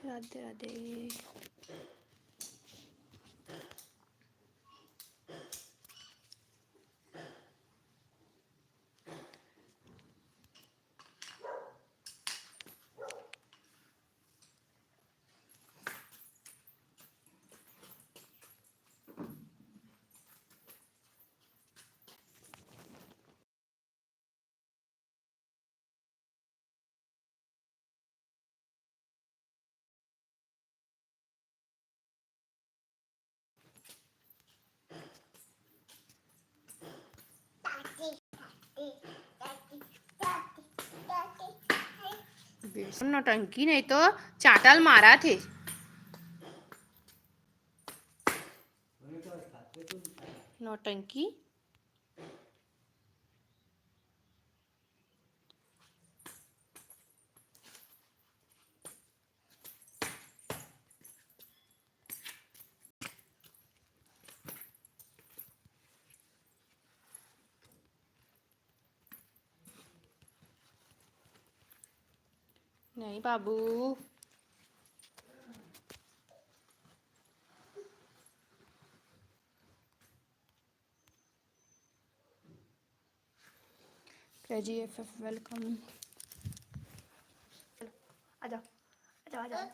राधे राधे। नौटंकी नहीं तो चाटल मारा थे। नौटंकी नहीं बाबू। KGFF welcome. आ जाओ आ जाओ आ जाओ।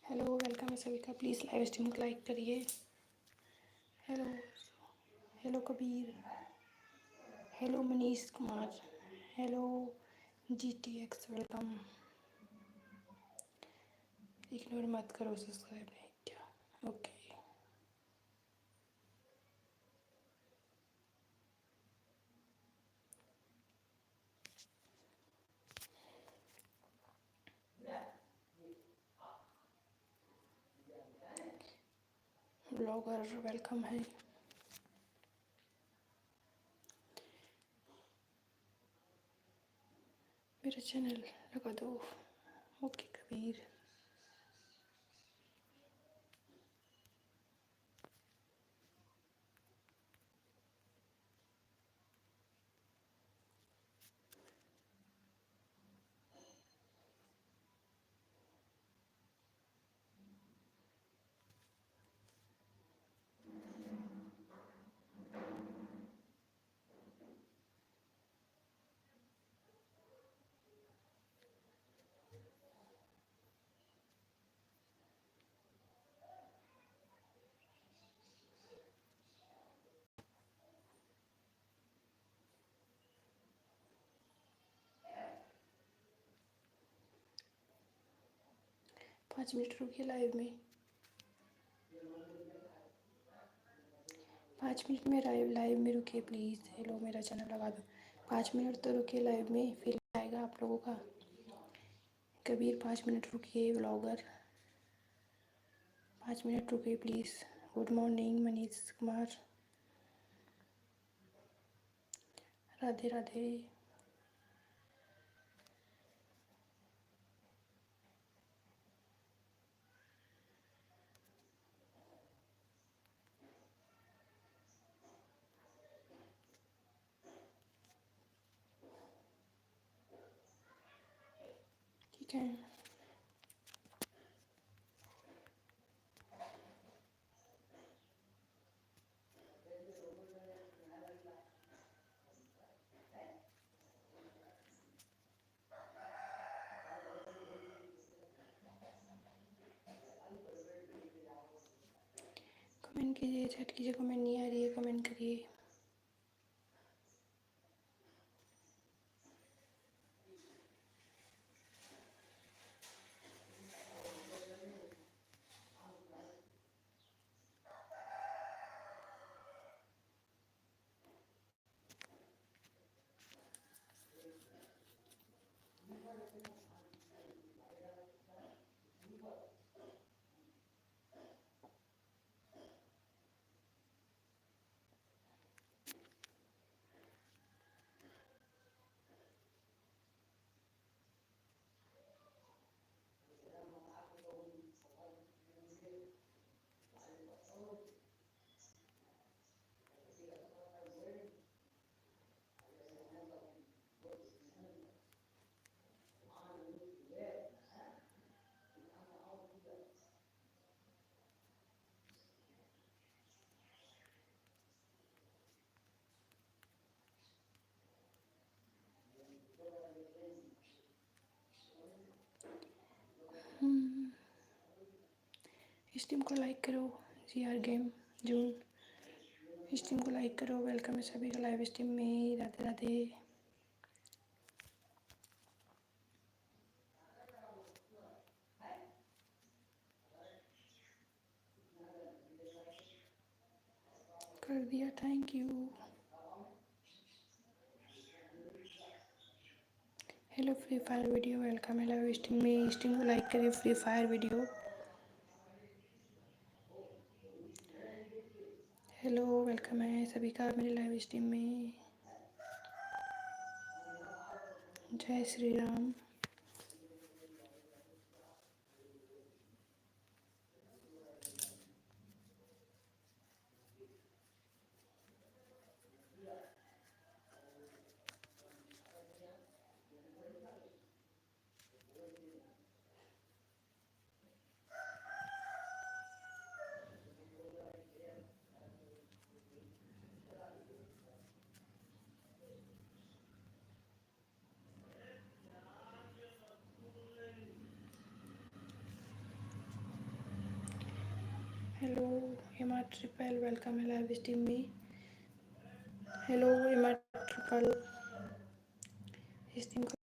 हेलो वेलकम है सभी का। प्लीज़ लाइव स्ट्रीम को लाइक करिए। Hello hello Kabir. Hello Manish Kumar. Hello GTX welcome. Ignore मत करो, सब्सक्राइब नहीं क्या। ओके ब्लॉगर वेलकम है। मेरा चैनल लगा दो। ओके कबीर। पाँच मिनट रुकिए लाइव में। 5 मिनट में लाइव में रुकिए प्लीज़। हेलो मेरा चैनल लगा दो। 5 मिनट तो रुकिए लाइव में, फिर आएगा आप लोगों का। कबीर 5 मिनट रुकिए ब्लॉगर। 5 मिनट रुकिए please. Good morning Manish Kumar. Radhe Radhe. ठीक है। कमेंट कीजिए, चैट कीजिए। कमेंट नहीं आ रही है, कमेंट करिए। इस टीम को लाइक करो। GR गेम जून। इस टीम को लाइक करो। वेलकम है सभी का लाइव स्ट्रीम में। राधे राधे। कर दिया, thank you. Hello free fire video welcome है लाइव स्ट्रीम में। स्ट्रीम को लाइक करिए। Free fire video. Hello welcome है सभी का मेरे लाइव स्ट्रीम में। जय श्री राम। हेलो एमा ट्रिपल वेलकम है लाइव स्ट्रीम में। हेलो एमा ट्रिपल। स्ट्रीम को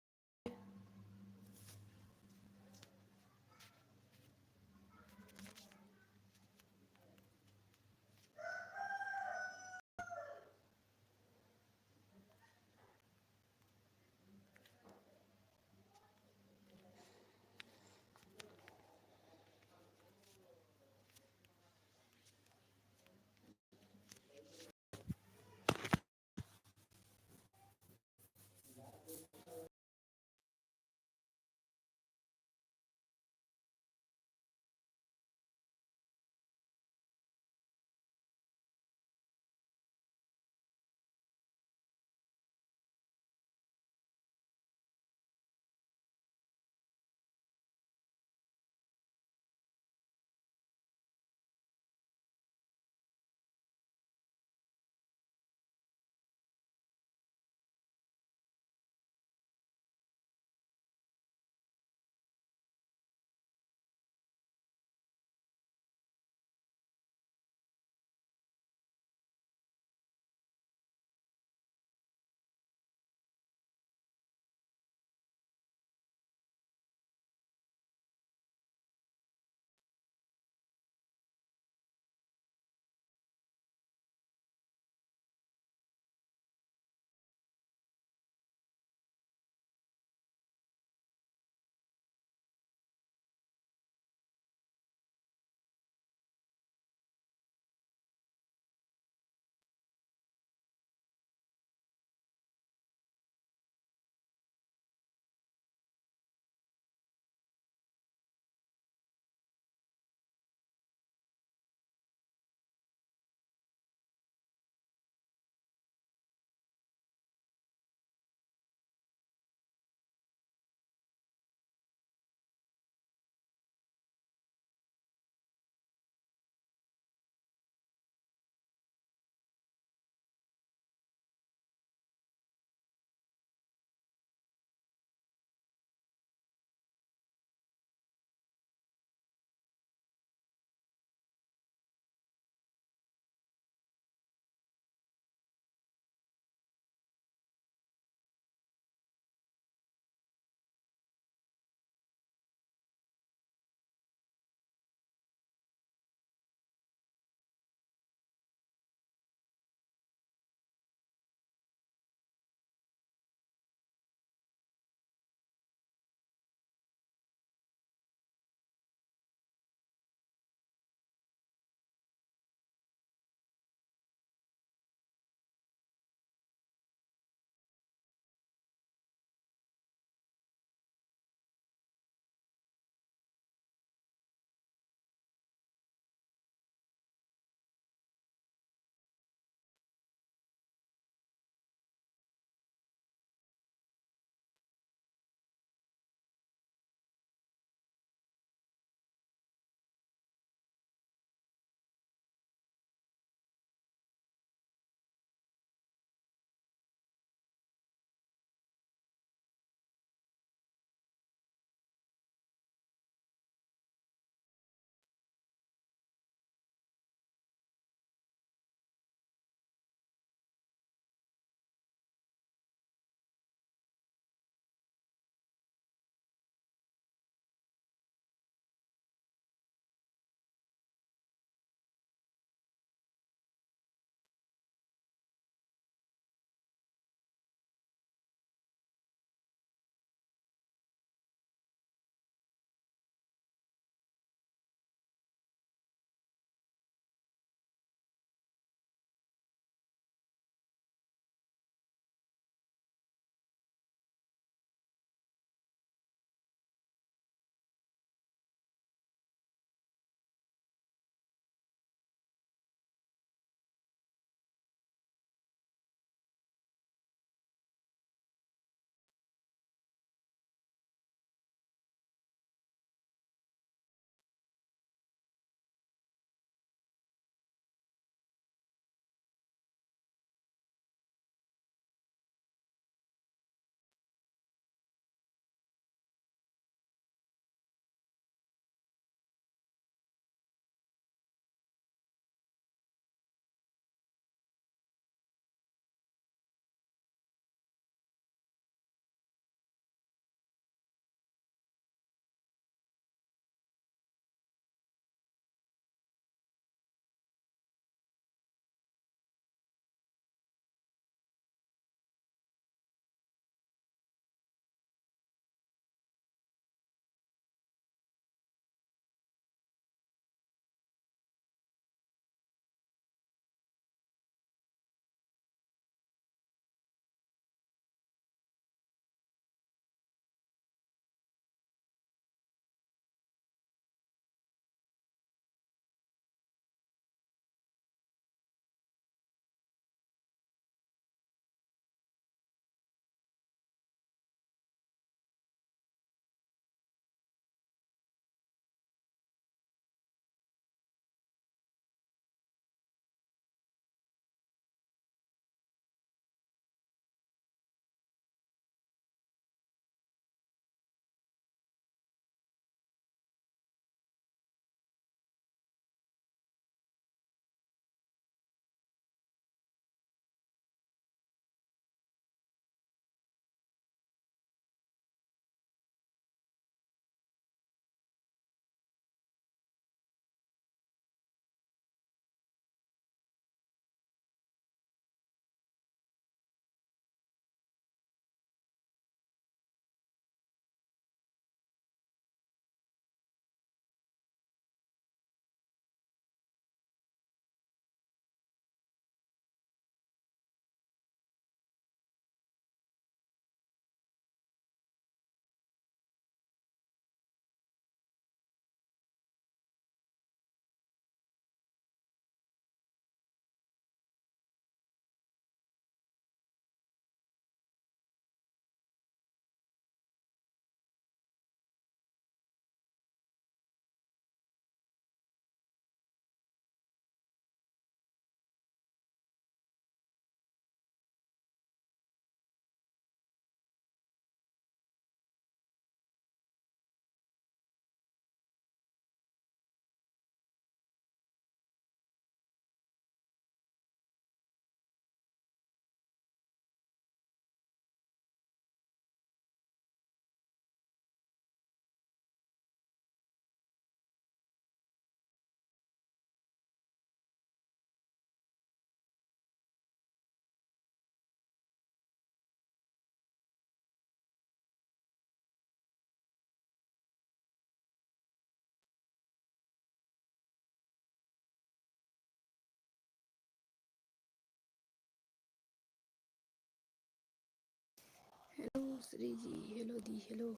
Hello, Sriji. Hello, Di. Hello.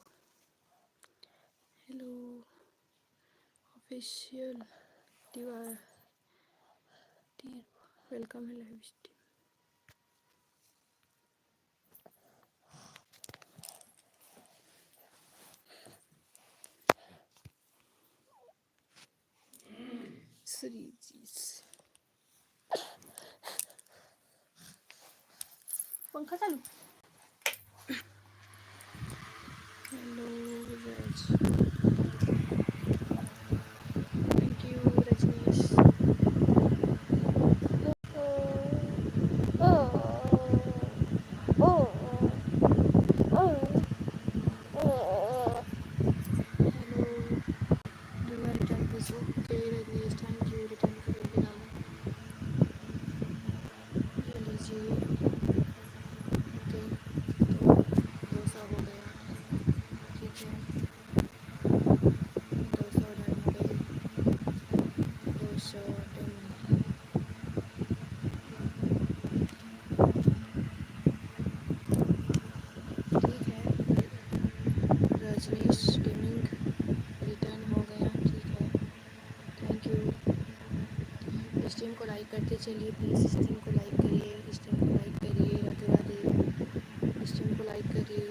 Hello. Official. Dear. Dear. Welcome, live stream. Sriji's. पंखा चालू. Hello, Raj. Thank you, Rajneesh. Hello. Do you return this? Okay, Rajneesh. Thank you. Return करेंगे नाम. ये लीजिए. Okay. तो 200 हो गया. ठीक है. 200 डन हो गए. 200 डन. ठीक है. रजनीश गेमिंग रिटर्न हो गया. ठीक है. Thank you. स्ट्रीम को लाइक करते चलिए प्लीज़. स्ट्रीम को लाइक करिए. स्ट्रीम को लाइक करिए. राधे राधे. स्ट्रीम को लाइक करिए.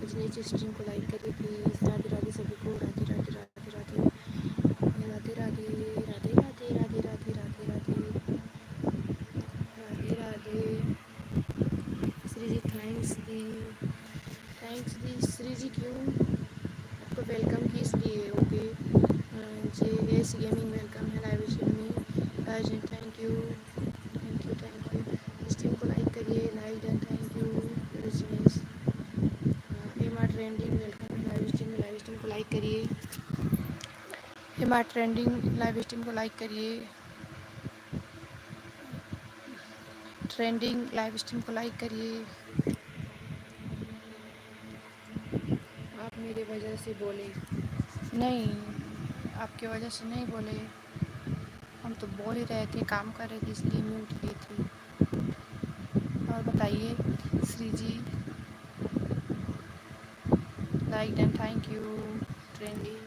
रजनीश स्ट्रीम को लाइक करिए प्लीज़. राधे राधे सभी को. राधे राधे राधे राधे राधे राधे राधे राधे राधे राधे राधे राधे राधे राधे. श्री जी थैंक्स दी. थैंक्स दी श्री जी. क्यों आपको वेलकम की इसलिए. Okay. G S gaming welcome है लाइव स्ट्रीम में. Urgent thank you. Thank you. Thank you. Stream को लाइक करिए. Like done. Thank you Rajneesh. Emma trending welcome है लाइव स्ट्रीम में. लाइव स्ट्रीम को लाइक करिए. एमा ट्रेंडिंग लाइव स्ट्रीम को like करिए. ट्रेंडिंग लाइव स्ट्रीम को लाइक करिए. आप मेरे वजह से बोले नहीं. आपके वजह से नहीं बोले. हम तो बोल ही रहे थे. काम कर रहे थे इसलिए म्यूट की थी. और बताइए Shri ji. Like done. Thank you. Trending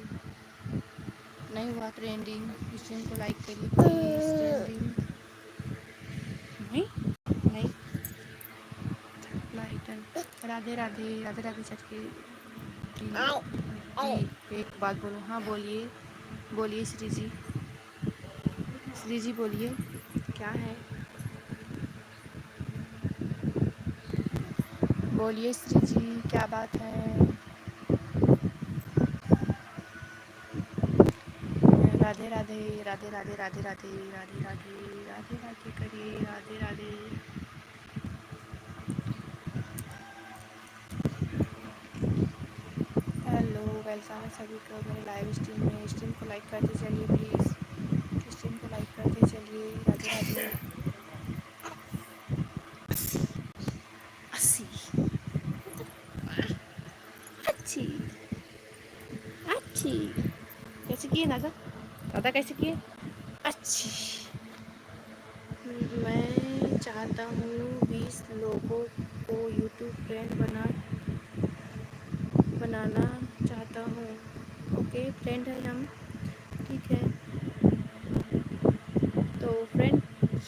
नहीं हुआ. ट्रेंडिंग स्ट्रीम को लाइक करिए प्लीज़. ट्रेंडिंग नहीं. नहीं. Like done. राधे राधे. राधे राधे सच के जी. एक बात बोलूँ. हाँ बोलिए. बोलिए श्री जी. श्री जी बोलिए. क्या है. बोलिए श्री जी. क्या बात है. राधे राधे. राधे राधे. राधे राधे. राधे राधे. राधे राधे करिए. राधे राधे. हेलो वेलकम है सभी को मेरे लाइव स्ट्रीम में. स्ट्रीम को लाइक करते चलिए प्लीज़. स्ट्रीम को लाइक करते चलिए. राधे राधे. 80. अच्छी. अच्छी. कैसे किए नागा. दादा कैसे किए. अच्छी. मैं चाहता हूँ 20 लोगों को यूट्यूब फ्रेंड बनाना चाहता हूँ. ओके फ्रेंड है हम. ठीक है. तो फ्रेंड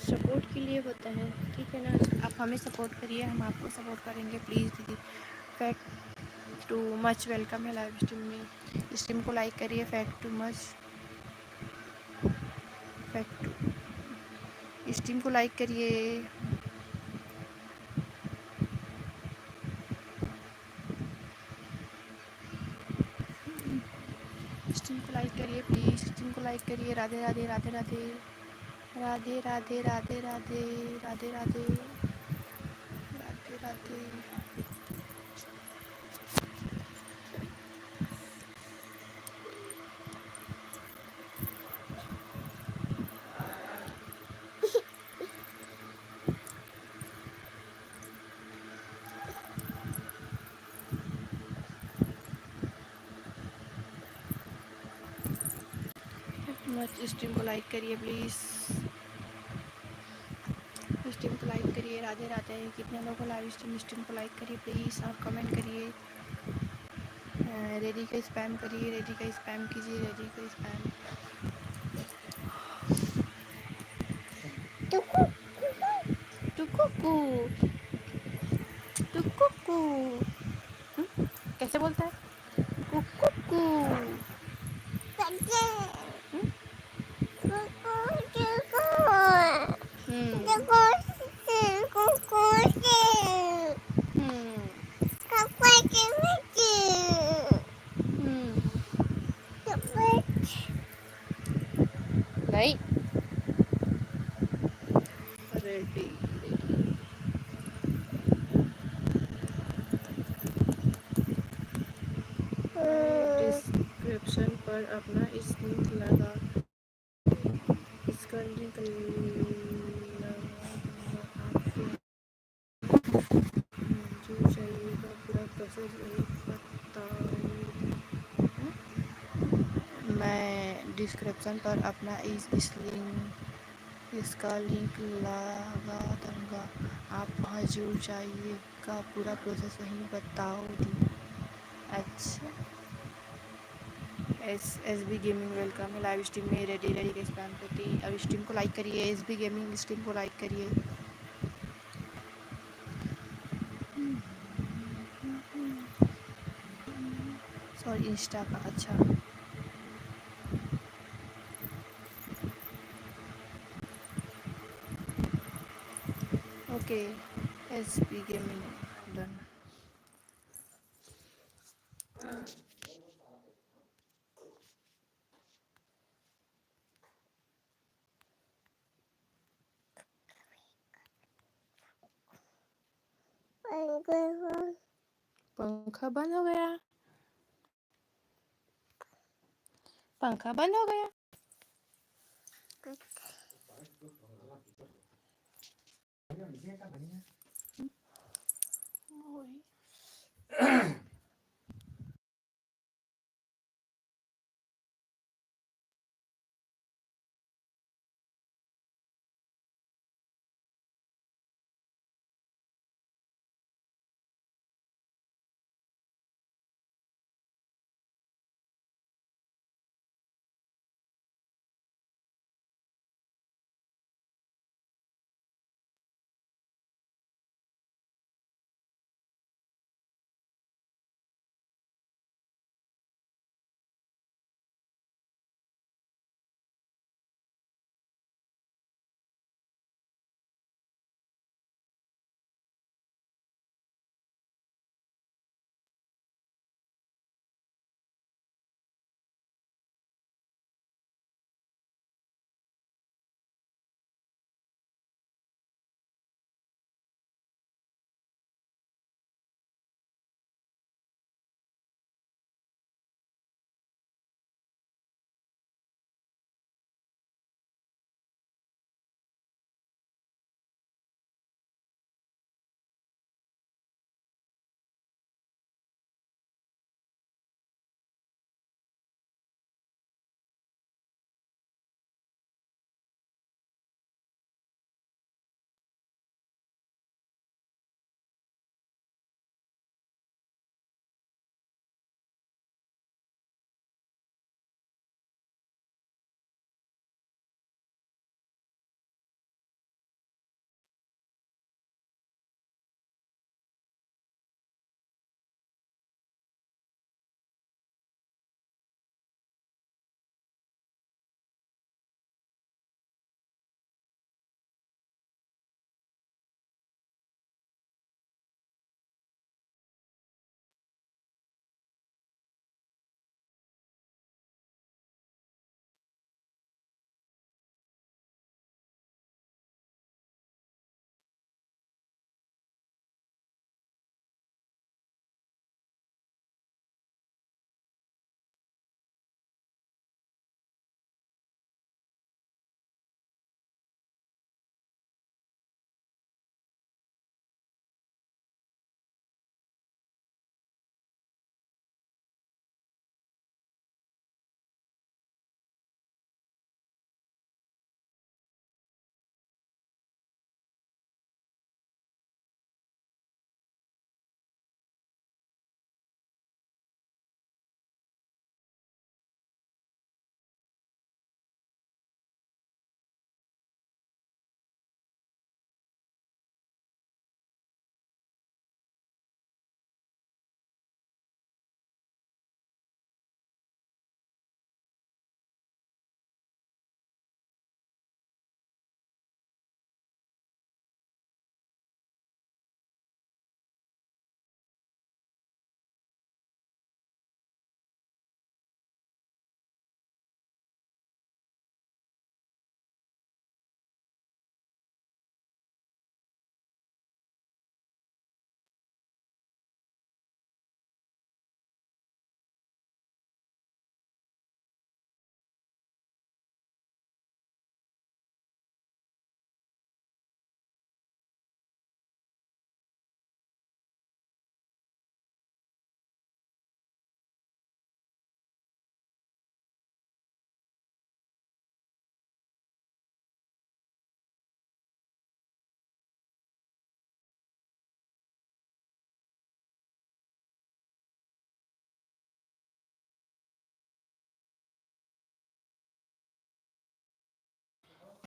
सपोर्ट के लिए होता है. ठीक है ना. आप हमें सपोर्ट करिए. हम आपको सपोर्ट करेंगे प्लीज़ दीदी. फैक्ट टू मच वेलकम है लाइव स्ट्रीम में. स्ट्रीम को लाइक करिए. Fact too much. Fact too stream को लाइक करिए. स्ट्रीम को लाइक करिए प्लीज़. स्ट्रीम को लाइक करिए. राधे राधे. राधे राधे. राधे राधे. राधे राधे. राधे राधे. राधे राधे. मच। स्ट्रीम को लाइक करिए प्लीज़, स्ट्रीम को लाइक करिए। राधे राधे। कितने लोगों लाइव स्ट्रीम को लाइक करिए प्लीज़, और कमेंट करिए। रेडी का स्पैम करिए, रेडी का स्पैम कीजिए, रेडी का स्पैम। टुकुकू टुकुकू, कैसे बोलता है? कुकुकू। नहीं, रेडी। डिस्क्रिप्शन पर अपना लिंक लगा, इसका लिंक लगा आपको जो चाहिएगा पूरा प्रोसेस वही बताऊँ। मैं डिस्क्रिप्शन पर अपना इसका लिंक लगा दूँगा, आप वहाँ जो चाहिएगा पूरा प्रोसेस वहीं बताऊँगी। अच्छा, एस बी गेमिंग वेलकम है लाइव स्ट्रीम में। रेडी रेडी के स्पैम करती। अब स्ट्रीम को लाइक करिए, एस बी गेमिंग स्ट्रीम को लाइक करिए। सॉरी, इंस्टा का। अच्छा, okay. S B gaming done. पंखा बंद हो गया, पंखा बंद हो गया।